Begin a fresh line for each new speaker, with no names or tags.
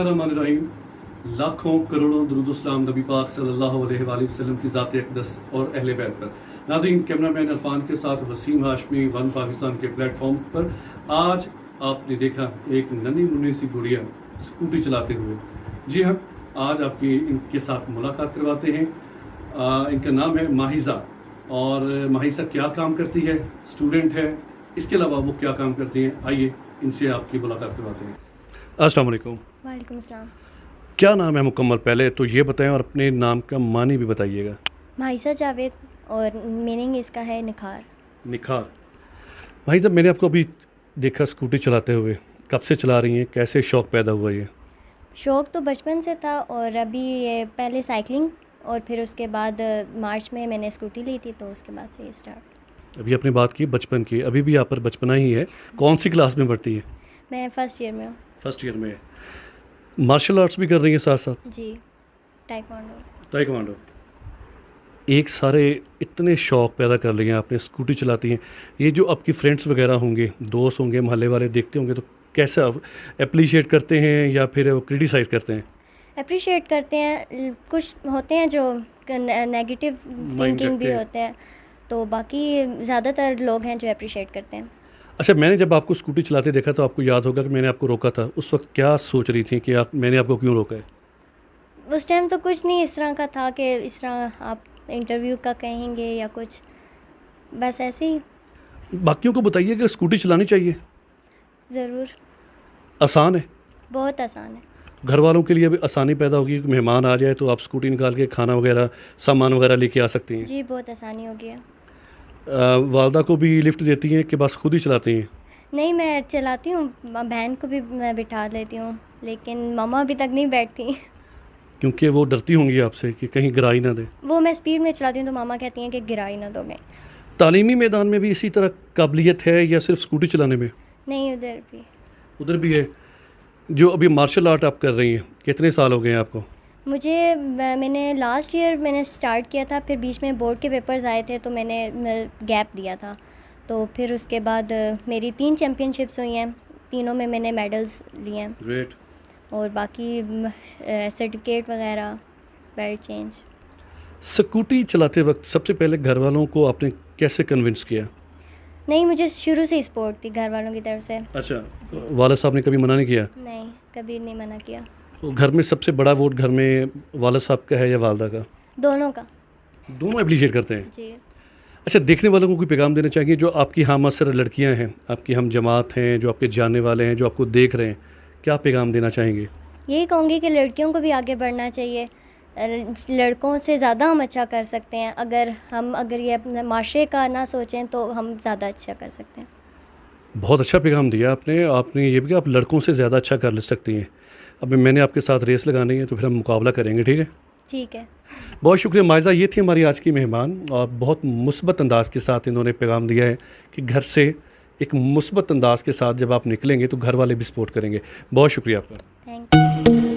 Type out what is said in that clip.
बिस्मिल्लाहिर्रहमानिर्रहीम। लाखों करोड़ों दुरूद सलाम नबी पाक सल्लल्लाहु अलैहि वसल्लम की ज़ात अक़दस और अहले बैत पर। नाज़रीन, कैमरामैन इरफान के साथ वसीम हाशमी वन पाकिस्तान के प्लेटफॉर्म पर आज आपने देखा एक नन्ही मुन्नी सी गुड़िया स्कूटी चलाते हुए। जी हाँ, आज आपकी इनके साथ मुलाकात करवाते हैं। इनका नाम है माहिज़ा। और माहिज़ा क्या काम करती है, स्टूडेंट है, इसके अलावा वो क्या काम करती हैं, आइए इनसे आपकी मुलाकात करवाते हैं। अस्सलाम वालेकुम।
वालेकुम सलाम।
क्या नाम है मुकम्मल, पहले तो ये बताएं और अपने नाम का मानी भी बताइएगा।
माहिज़ा जावेद और मीनिंग इसका है निखार।
निखार। भाई साहब, मैंने आपको अभी देखा स्कूटी चलाते हुए, कब से चला रही हैं, कैसे शौक़ पैदा हुआ ये?
शौक़ तो बचपन से था और अभी ये पहले साइकिलिंग और फिर उसके बाद मार्च में मैंने स्कूटी ली थी, तो उसके बाद से ये स्टार्ट।
अभी आपने बात की बचपन की, अभी भी यहाँ पर बचपना ही है। कौन सी क्लास में पढ़ती है?
मैं फर्स्ट ईयर में हूँ।
फर्स्ट ईयर में है। मार्शल आर्ट्स भी कर रही हैं साथ साथ?
जी, टाइक्वांडो।
ताइक्वांडो। एक सारे इतने शौक़ पैदा कर लिए हैं आपने, स्कूटी चलाती हैं। ये जो आपकी फ्रेंड्स वगैरह होंगे, दोस्त होंगे, मोहल्ले वाले देखते होंगे, तो कैसा अप्रिशिएट करते हैं या फिर वो क्रिटिसाइज़ करते हैं?
अप्रिशिएट करते हैं, कुछ होते हैं जो नेगेटिव थिंकिंग भी
रखते हैं।
होते हैं, तो बाकी ज़्यादातर लोग हैं जो अप्रिशिएट करते हैं।
अच्छा, मैंने जब आपको स्कूटी चलाते देखा तो आपको याद होगा कि मैंने आपको रोका था। उस वक्त क्या सोच रही थी कि मैंने आपको क्यों रोका है?
उस टाइम तो कुछ नहीं इस तरह का था कि इस तरह आप इंटरव्यू का कहेंगे या कुछ, बस ऐसे ही।
बाकियों को बताइए कि स्कूटी चलानी चाहिए,
ज़रूर,
आसान है।
बहुत आसान है।
घर वालों के लिए भी आसानी पैदा होगी कि मेहमान आ जाए तो आप स्कूटी निकाल के खाना वगैरह, सामान वगैरह लेके आ सकती हैं।
जी, बहुत आसानी हो गया।
वालदा को भी लिफ्ट देती हैं कि बस खुद ही चलाती हैं?
नहीं, मैं चलाती हूँ, बहन को भी मैं बिठा लेती हूँ, लेकिन मामा अभी तक नहीं बैठती।
क्योंकि वो डरती होंगी आपसे कि कहीं गिराई ना दे।
वो मैं स्पीड में चलाती हूँ तो मामा कहती हैं कि गिराई ना दोगे।
तालीमी मैदान में भी इसी तरह काबिलियत है या सिर्फ स्कूटी चलाने में?
नहीं, उधर भी।
उधर भी है। जो अभी मार्शल आर्ट आप कर रही हैं, कितने साल हो गए हैं आपको?
मैंने लास्ट ईयर मैंने स्टार्ट किया था, फिर बीच में बोर्ड के पेपर्स आए थे तो मैंने गैप दिया था, तो फिर उसके बाद मेरी 3 चैम्पियनशिप्स हुई हैं, तीनों में मैंने मेडल्स लिए हैं।
ग्रेट।
और बाकी सर्टिफिकेट वगैरह, बेल्ट चेंज।
स्कूटी चलाते वक्त सबसे पहले घर वालों को आपने कैसे कन्विंस किया?
नहीं, मुझे शुरू से ही सपोर्ट थी घर वालों की तरफ से।
अच्छा, वाला साहब ने कभी मना नहीं किया?
नहीं, कभी नहीं मना किया।
तो घर में सबसे बड़ा वोट घर में वाला साहब का है या वालदा का?
दोनों का।
दोनों एप्रिशिएट करते हैं।
जी।
अच्छा, देखने वालों को कोई पैगाम देना चाहिए जो आपकी हम असर लड़कियां हैं, आपकी हम जमात हैं, जो आपके जानने वाले हैं, जो आपको देख रहे हैं, क्या पैगाम देना चाहेंगे?
यही कहूँगी कि लड़कियों को भी आगे बढ़ना चाहिए। लड़कों से ज़्यादा हम अच्छा कर सकते हैं। अगर ये अपने माशरे का ना सोचें तो हम ज़्यादा अच्छा कर सकते हैं।
बहुत अच्छा पैगाम दिया आपने ये भी कि आप लड़कों से ज़्यादा अच्छा कर सकती हैं। अब मैंने आपके साथ रेस लगानी है तो फिर हम मुकाबला करेंगे, ठीक है?
ठीक है।
बहुत शुक्रिया माहिज़ा, ये थी हमारी आज की मेहमान और बहुत मुस्बत अंदाज के साथ इन्होंने पैगाम दिया है कि घर से एक मुस्बत अंदाज के साथ जब आप निकलेंगे तो घर वाले भी सपोर्ट करेंगे। बहुत शुक्रिया आपका।
Thank you.